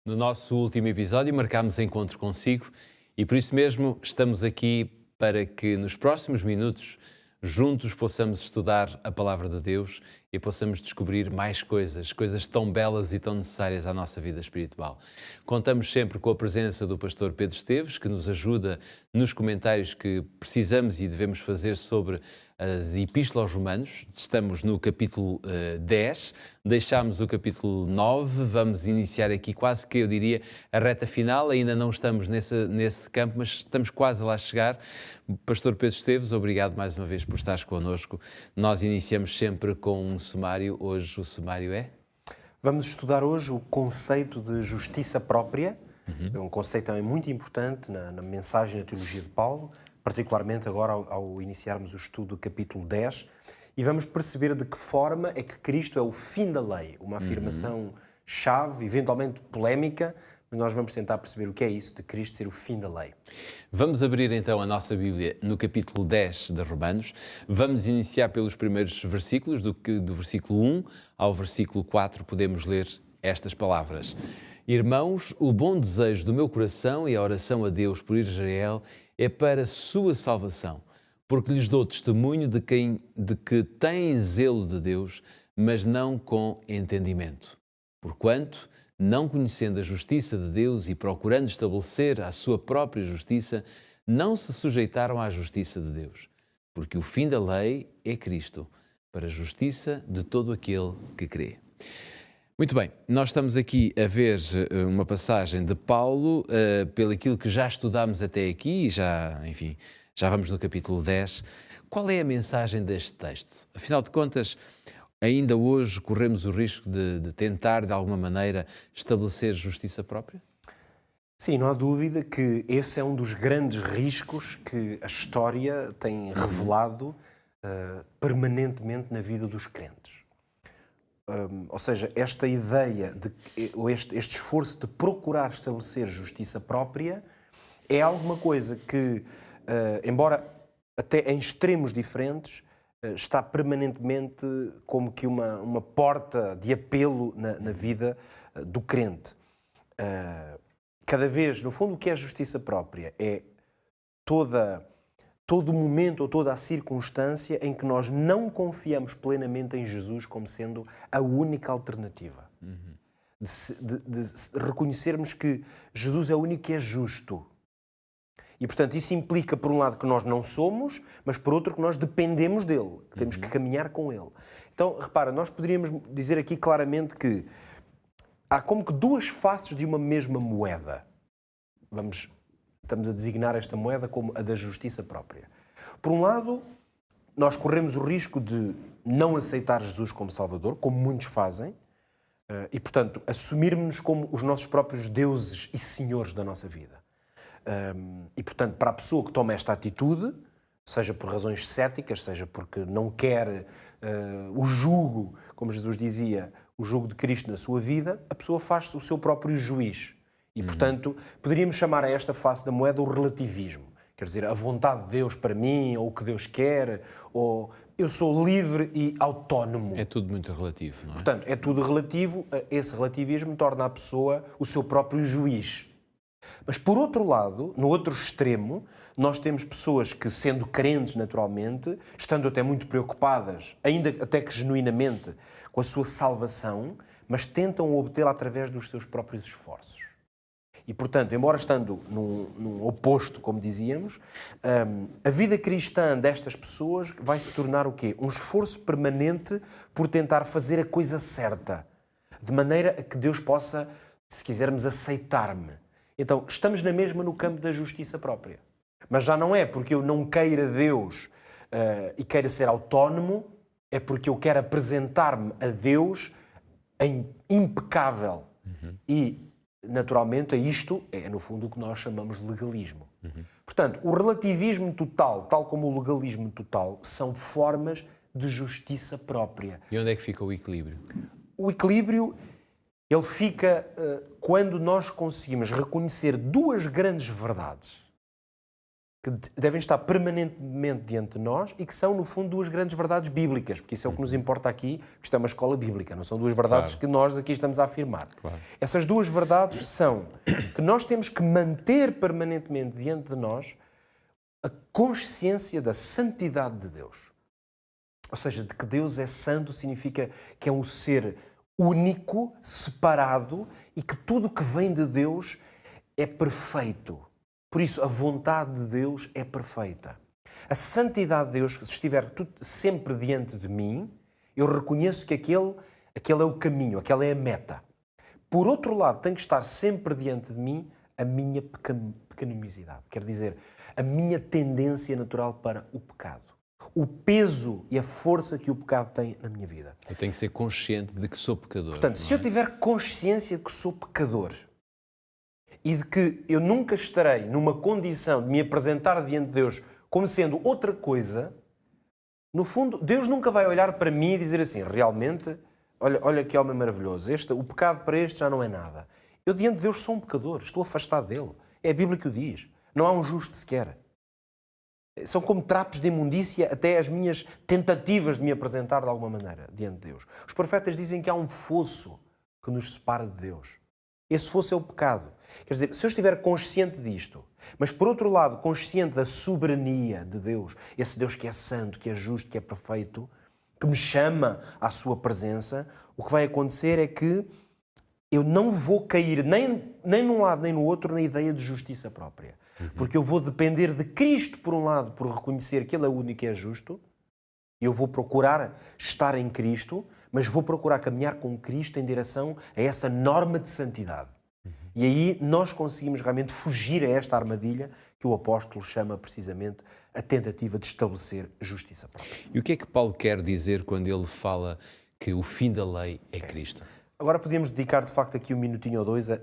No nosso último episódio marcámos encontro consigo e por isso mesmo estamos aqui para que nos próximos minutos juntos possamos estudar a Palavra de Deus e possamos descobrir mais coisas tão belas e tão necessárias à nossa vida espiritual. Contamos sempre com a presença do pastor Pedro Esteves, que nos ajuda nos comentários que precisamos e devemos fazer sobre as Epístolas aos Romanos. Estamos no capítulo 10, deixámos o capítulo 9, vamos iniciar aqui quase que, eu diria, a reta final. Ainda não estamos nesse campo, mas estamos quase a lá chegar. Pastor Pedro Esteves, obrigado mais uma vez por estares connosco. Nós iniciamos sempre com um sumário. Hoje o sumário é? Vamos estudar hoje o conceito de justiça própria. É um conceito também muito importante na mensagem da teologia de Paulo, particularmente agora ao iniciarmos o estudo do capítulo 10, e vamos perceber de que forma é que Cristo é o fim da lei, uma afirmação-chave, eventualmente polémica, mas nós vamos tentar perceber o que é isso de Cristo ser o fim da lei. Vamos abrir então a nossa Bíblia no capítulo 10 de Romanos. Vamos iniciar pelos primeiros versículos, do versículo 1 ao versículo 4, podemos ler estas palavras. Irmãos, o bom desejo do meu coração e a oração a Deus por Israel é para a sua salvação, porque lhes dou testemunho de que têm zelo de Deus, mas não com entendimento. Porquanto, não conhecendo a justiça de Deus e procurando estabelecer a sua própria justiça, não se sujeitaram à justiça de Deus, porque o fim da lei é Cristo, para a justiça de todo aquele que crê. Muito bem, nós estamos aqui a ver uma passagem de Paulo, pelo aquilo que já estudámos até aqui, e já vamos no capítulo 10. Qual é a mensagem deste texto? Afinal de contas, ainda hoje corremos o risco de tentar, de alguma maneira, estabelecer justiça própria? Sim, não há dúvida que esse é um dos grandes riscos que a história tem revelado permanentemente na vida dos crentes. Ou seja, esta ideia, este esforço de procurar estabelecer justiça própria é alguma coisa que, embora até em extremos diferentes, está permanentemente como que uma porta de apelo na vida do crente. Cada vez, no fundo, o que é justiça própria é todo o momento ou toda a circunstância em que nós não confiamos plenamente em Jesus como sendo a única alternativa. De reconhecermos que Jesus é o único que é justo. E, portanto, isso implica, por um lado, que nós não somos, mas, por outro, que nós dependemos dele, que temos que caminhar com ele. Então, repara, nós poderíamos dizer aqui claramente que há como que duas faces de uma mesma moeda. Estamos a designar esta moeda como a da justiça própria. Por um lado, nós corremos o risco de não aceitar Jesus como Salvador, como muitos fazem, e, portanto, assumirmos-nos como os nossos próprios deuses e senhores da nossa vida. E, portanto, para a pessoa que toma esta atitude, seja por razões céticas, seja porque não quer o jugo, como Jesus dizia, o jugo de Cristo na sua vida, a pessoa faz-se o seu próprio juiz. E, portanto, poderíamos chamar a esta face da moeda o relativismo. Quer dizer, a vontade de Deus para mim, ou o que Deus quer, ou eu sou livre e autónomo. É tudo muito relativo, não é? Portanto, é tudo relativo. Esse relativismo torna a pessoa o seu próprio juiz. Mas, por outro lado, no outro extremo, nós temos pessoas que, sendo crentes naturalmente, estando até muito preocupadas, ainda até que genuinamente, com a sua salvação, mas tentam obtê-la através dos seus próprios esforços. E, portanto, embora estando num oposto, como dizíamos, a vida cristã destas pessoas vai se tornar o quê? Um esforço permanente por tentar fazer a coisa certa, de maneira a que Deus possa, se quisermos, aceitar-me. Então, estamos na mesma no campo da justiça própria. Mas já não é porque eu não queira Deus e queira ser autónomo, é porque eu quero apresentar-me a Deus em impecável. E, naturalmente, a isto é, no fundo, o que nós chamamos de legalismo. Portanto, o relativismo total, tal como o legalismo total, são formas de justiça própria. E onde é que fica o equilíbrio? O equilíbrio, ele fica quando nós conseguimos reconhecer duas grandes verdades que devem estar permanentemente diante de nós e que são, no fundo, duas grandes verdades bíblicas, porque isso é o que nos importa aqui, porque isto é uma escola bíblica, não são duas verdades que nós aqui estamos a afirmar. Essas duas verdades são que nós temos que manter permanentemente diante de nós a consciência da santidade de Deus. Ou seja, de que Deus é santo significa que é um ser único, separado e que tudo que vem de Deus é perfeito. Por isso, a vontade de Deus é perfeita. A santidade de Deus, se estiver sempre diante de mim, eu reconheço que aquele é o caminho, aquela é a meta. Por outro lado, tem que estar sempre diante de mim a minha pecaminosidade. Quer dizer, a minha tendência natural para o pecado. O peso e a força que o pecado tem na minha vida. Eu tenho que ser consciente de que sou pecador. Portanto, se eu tiver consciência de que sou pecador e de que eu nunca estarei numa condição de me apresentar diante de Deus como sendo outra coisa, no fundo, Deus nunca vai olhar para mim e dizer assim, realmente, olha que homem maravilhoso, o pecado para este já não é nada. Eu diante de Deus sou um pecador, estou afastado dele. É a Bíblia que o diz. Não há um justo sequer. São como trapos de imundícia até as minhas tentativas de me apresentar de alguma maneira diante de Deus. Os profetas dizem que há um fosso que nos separa de Deus. Esse fosso é o pecado. Quer dizer, se eu estiver consciente disto, mas por outro lado consciente da soberania de Deus, esse Deus que é santo, que é justo, que é perfeito, que me chama à sua presença, o que vai acontecer é que eu não vou cair nem num lado nem no outro na ideia de justiça própria. Porque eu vou depender de Cristo, por um lado, por reconhecer que Ele é o único e é justo. Eu vou procurar estar em Cristo, mas vou procurar caminhar com Cristo em direção a essa norma de santidade. E aí nós conseguimos realmente fugir a esta armadilha que o apóstolo chama precisamente a tentativa de estabelecer justiça própria. E o que é que Paulo quer dizer quando ele fala que o fim da lei é Cristo? Agora podíamos dedicar, de facto, aqui um minutinho ou dois a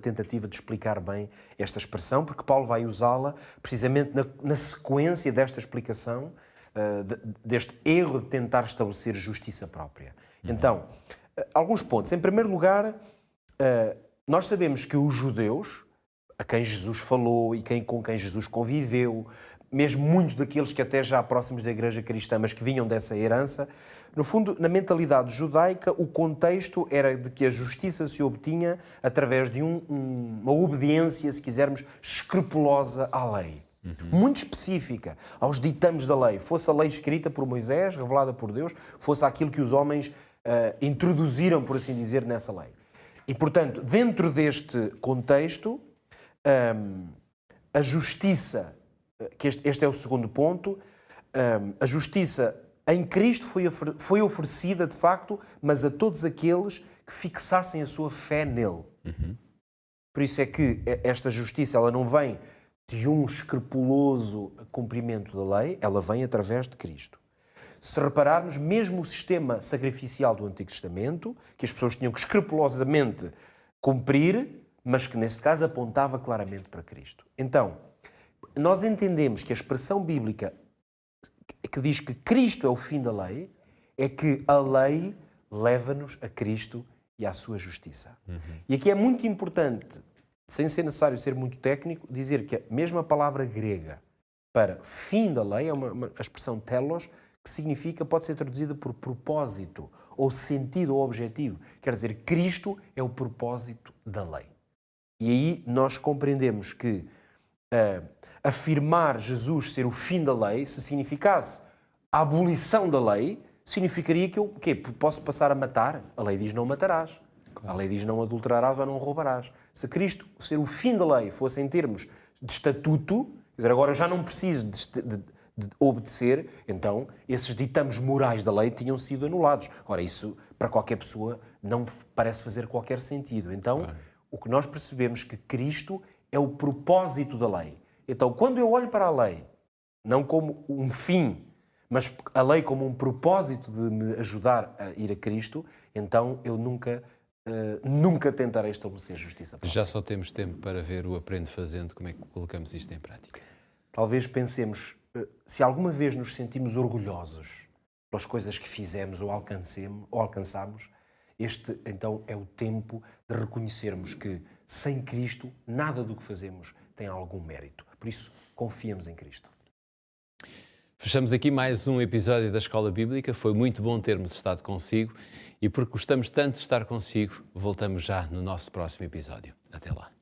tentativa de explicar bem esta expressão, porque Paulo vai usá-la precisamente na sequência desta explicação, deste erro de tentar estabelecer justiça própria. Então, alguns pontos. Em primeiro lugar, nós sabemos que os judeus, a quem Jesus falou e com quem Jesus conviveu, mesmo muitos daqueles que até já próximos da Igreja Cristã, mas que vinham dessa herança, no fundo, na mentalidade judaica, o contexto era de que a justiça se obtinha através de uma obediência, se quisermos, escrupulosa à lei. Muito específica, aos ditames da lei. Fosse a lei escrita por Moisés, revelada por Deus, fosse aquilo que os homens introduziram, por assim dizer, nessa lei. E, portanto, dentro deste contexto, a justiça, que este é o segundo ponto, a justiça em Cristo foi oferecida, de facto, mas a todos aqueles que fixassem a sua fé nele. Por isso é que esta justiça ela não vem de um escrupuloso cumprimento da lei, ela vem através de Cristo. Se repararmos, mesmo o sistema sacrificial do Antigo Testamento, que as pessoas tinham que escrupulosamente cumprir, mas que neste caso apontava claramente para Cristo. Então, nós entendemos que a expressão bíblica que diz que Cristo é o fim da lei, é que a lei leva-nos a Cristo e à sua justiça. E aqui é muito importante, sem ser necessário ser muito técnico, dizer que mesmo a palavra grega para fim da lei é uma expressão telos, que significa, pode ser traduzida por propósito, ou sentido ou objetivo. Quer dizer, Cristo é o propósito da lei. E aí nós compreendemos que afirmar Jesus ser o fim da lei, se significasse a abolição da lei, significaria que eu posso passar a matar. A lei diz não matarás. Claro. A lei diz não adulterarás ou não roubarás. Se Cristo ser o fim da lei fosse em termos de estatuto, quer dizer, agora eu já não preciso de obedecer, então esses ditames morais da lei tinham sido anulados. Ora, isso para qualquer pessoa não parece fazer qualquer sentido. Então, claro, o que nós percebemos é que Cristo é o propósito da lei. Então, quando eu olho para a lei, não como um fim, mas a lei como um propósito de me ajudar a ir a Cristo, então eu nunca tentarei estabelecer justiça própria. Já só temos tempo para ver o Aprende Fazendo, como é que colocamos isto em prática. Talvez pensemos, se alguma vez nos sentimos orgulhosos pelas coisas que fizemos ou alcançamos, este então é o tempo de reconhecermos que sem Cristo nada do que fazemos tem algum mérito. Por isso, confiemos em Cristo. Fechamos aqui mais um episódio da Escola Bíblica. Foi muito bom termos estado consigo e porque gostamos tanto de estar consigo, voltamos já no nosso próximo episódio. Até lá.